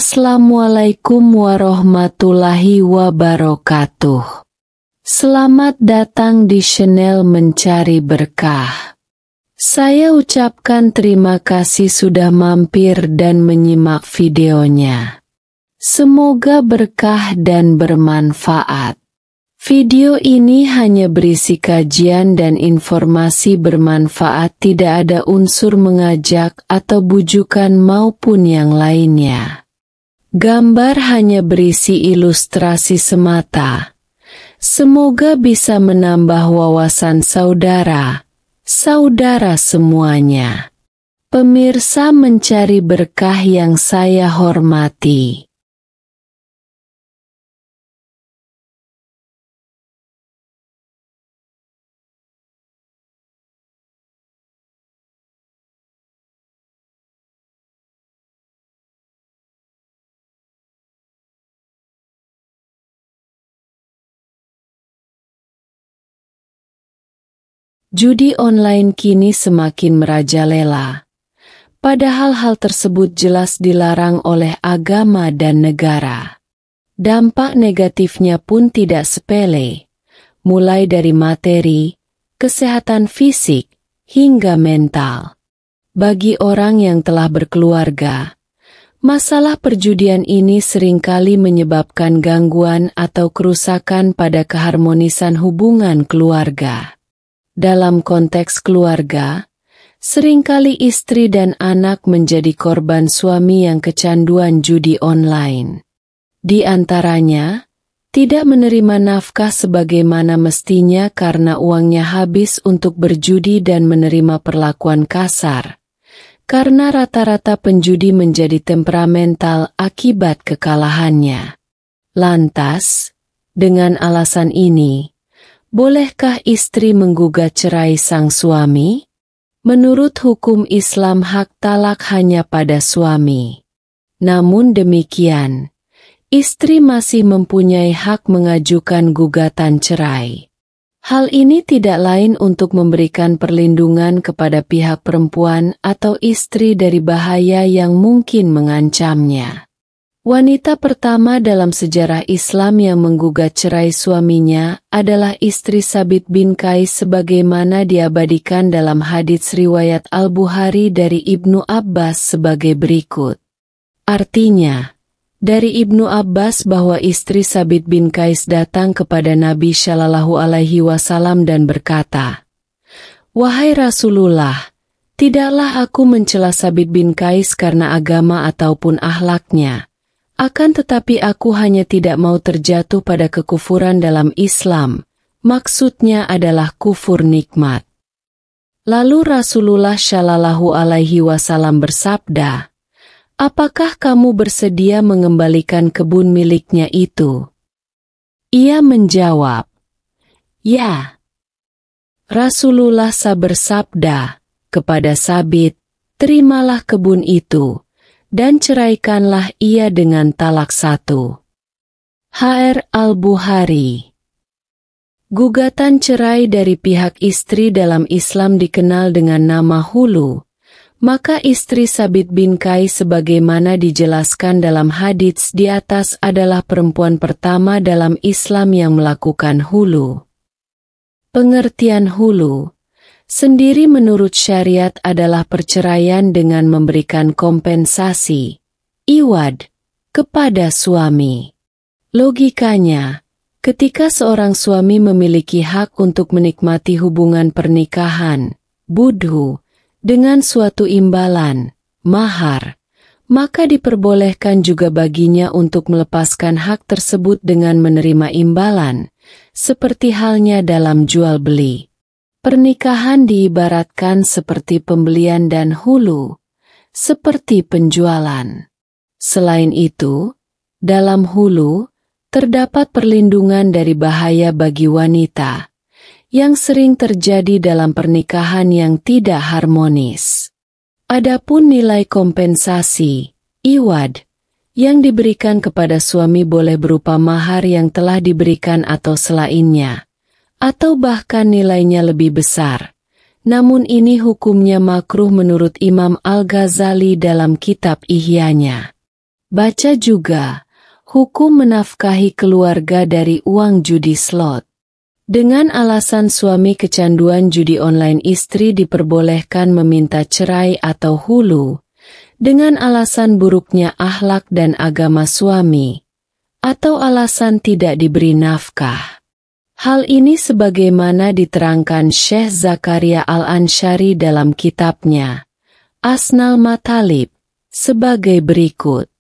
Assalamualaikum warahmatullahi wabarakatuh. Selamat datang di channel Mencari Berkah. Saya ucapkan terima kasih sudah mampir dan menyimak videonya. Semoga berkah dan bermanfaat. Video ini hanya berisi kajian dan informasi bermanfaat, tidak ada unsur mengajak atau bujukan maupun yang lainnya. Gambar hanya berisi ilustrasi semata. Semoga bisa menambah wawasan saudara semuanya. Pemirsa Mencari Berkah yang saya hormati. Judi online kini semakin merajalela. Padahal hal tersebut jelas dilarang oleh agama dan negara. Dampak negatifnya pun tidak sepele, mulai dari materi, kesehatan fisik, hingga mental. Bagi orang yang telah berkeluarga, masalah perjudian ini seringkali menyebabkan gangguan atau kerusakan pada keharmonisan hubungan keluarga. Dalam konteks keluarga, seringkali istri dan anak menjadi korban suami yang kecanduan judi online. Di antaranya, tidak menerima nafkah sebagaimana mestinya karena uangnya habis untuk berjudi dan menerima perlakuan kasar. Karena rata-rata penjudi menjadi temperamental akibat kekalahannya. Lantas, dengan alasan ini, bolehkah istri menggugat cerai sang suami? Menurut hukum Islam, hak talak hanya pada suami. Namun demikian, istri masih mempunyai hak mengajukan gugatan cerai. Hal ini tidak lain untuk memberikan perlindungan kepada pihak perempuan atau istri dari bahaya yang mungkin mengancamnya. Wanita pertama dalam sejarah Islam yang menggugat cerai suaminya adalah istri Sabit bin Qais sebagaimana diabadikan dalam hadits riwayat Al-Bukhari dari Ibnu Abbas sebagai berikut. Artinya, dari Ibnu Abbas bahwa istri Sabit bin Qais datang kepada Nabi Shallallahu Alaihi Wasallam dan berkata, "Wahai Rasulullah, tidaklah aku mencela Sabit bin Qais karena agama ataupun akhlaknya. Akan tetapi aku hanya tidak mau terjatuh pada kekufuran dalam Islam, maksudnya adalah kufur nikmat." Lalu Rasulullah Shallallahu Alaihi Wasallam bersabda, "Apakah kamu bersedia mengembalikan kebun miliknya itu?" Ia menjawab, "Ya." Rasulullah bersabda kepada Sabit, "Terimalah kebun itu, dan ceraikanlah ia dengan talak 1. Hr. Al-Bukhari. Gugatan cerai dari pihak istri dalam Islam dikenal dengan nama hulu. Maka istri Sabit bin Qais sebagaimana dijelaskan dalam hadits di atas adalah perempuan pertama dalam Islam yang melakukan hulu. Pengertian hulu sendiri menurut syariat adalah perceraian dengan memberikan kompensasi, iwad, kepada suami. Logikanya, ketika seorang suami memiliki hak untuk menikmati hubungan pernikahan, budhu, dengan suatu imbalan, mahar, maka diperbolehkan juga baginya untuk melepaskan hak tersebut dengan menerima imbalan, seperti halnya dalam jual beli. Pernikahan diibaratkan seperti pembelian dan hulu, seperti penjualan. Selain itu, dalam hulu, terdapat perlindungan dari bahaya bagi wanita, yang sering terjadi dalam pernikahan yang tidak harmonis. Adapun nilai kompensasi, iwad, yang diberikan kepada suami boleh berupa mahar yang telah diberikan atau selainnya, atau bahkan nilainya lebih besar. Namun ini hukumnya makruh menurut Imam Al-Ghazali dalam kitab Ihyanya. Baca juga, hukum menafkahi keluarga dari uang judi slot. Dengan alasan suami kecanduan judi online, istri diperbolehkan meminta cerai atau hulu, dengan alasan buruknya akhlak dan agama suami, atau alasan tidak diberi nafkah. Hal ini sebagaimana diterangkan Syekh Zakaria Al-Ansyari dalam kitabnya, Asnal Matalib, sebagai berikut.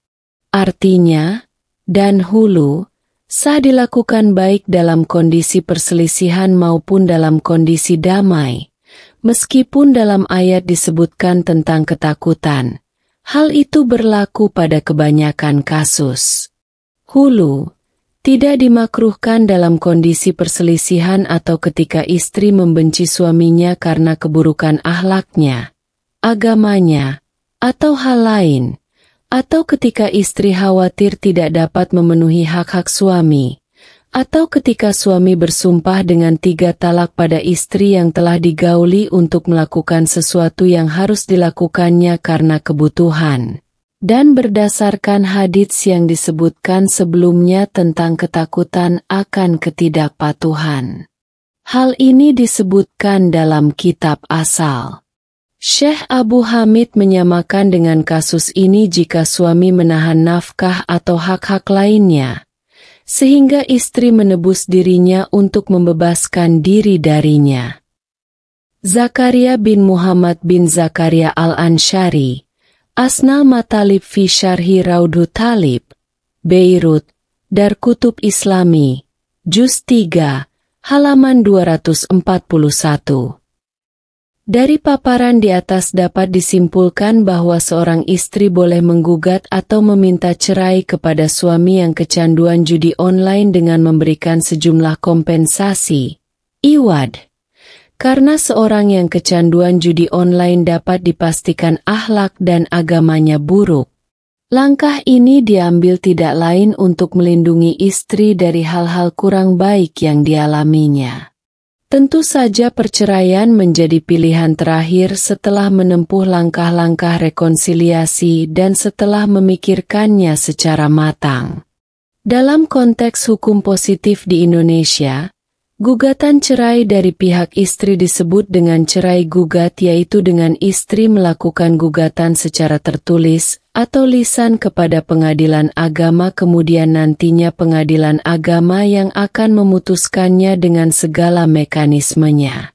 Artinya, dan hulu, sah dilakukan baik dalam kondisi perselisihan maupun dalam kondisi damai. Meskipun dalam ayat disebutkan tentang ketakutan, hal itu berlaku pada kebanyakan kasus. Hulu tidak dimakruhkan dalam kondisi perselisihan atau ketika istri membenci suaminya karena keburukan akhlaknya, agamanya, atau hal lain, atau ketika istri khawatir tidak dapat memenuhi hak-hak suami, atau ketika suami bersumpah dengan 3 talak pada istri yang telah digauli untuk melakukan sesuatu yang harus dilakukannya karena kebutuhan. Dan berdasarkan hadits yang disebutkan sebelumnya tentang ketakutan akan ketidakpatuhan. Hal ini disebutkan dalam kitab asal. Syekh Abu Hamid menyamakan dengan kasus ini jika suami menahan nafkah atau hak-hak lainnya, sehingga istri menebus dirinya untuk membebaskan diri darinya. Zakaria bin Muhammad bin Zakaria Al-Ansyari, Asnal Matalib fi Syarhi Raudhu Talib, Beirut, Darkutub Islami, Juz 3, halaman 241. Dari paparan di atas dapat disimpulkan bahwa seorang istri boleh menggugat atau meminta cerai kepada suami yang kecanduan judi online dengan memberikan sejumlah kompensasi, iwad. Karena seorang yang kecanduan judi online dapat dipastikan akhlak dan agamanya buruk. Langkah ini diambil tidak lain untuk melindungi istri dari hal-hal kurang baik yang dialaminya. Tentu saja perceraian menjadi pilihan terakhir setelah menempuh langkah-langkah rekonsiliasi dan setelah memikirkannya secara matang. Dalam konteks hukum positif di Indonesia, gugatan cerai dari pihak istri disebut dengan cerai gugat, yaitu dengan istri melakukan gugatan secara tertulis atau lisan kepada pengadilan agama, kemudian nantinya pengadilan agama yang akan memutuskannya dengan segala mekanismenya.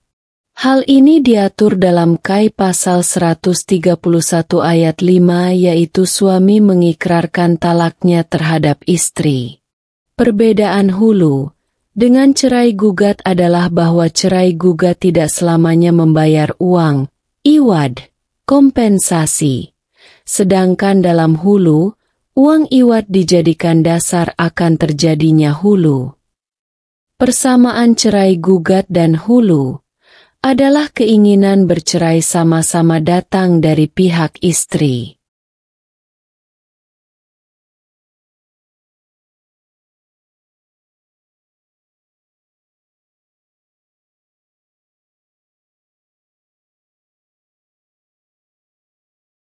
Hal ini diatur dalam KAI pasal 131 ayat 5, yaitu suami mengikrarkan talaknya terhadap istri. Perbedaan hulu dengan cerai gugat adalah bahwa cerai gugat tidak selamanya membayar uang, iwad, kompensasi. Sedangkan dalam hulu, uang iwad dijadikan dasar akan terjadinya hulu. Persamaan cerai gugat dan hulu adalah keinginan bercerai sama-sama datang dari pihak istri.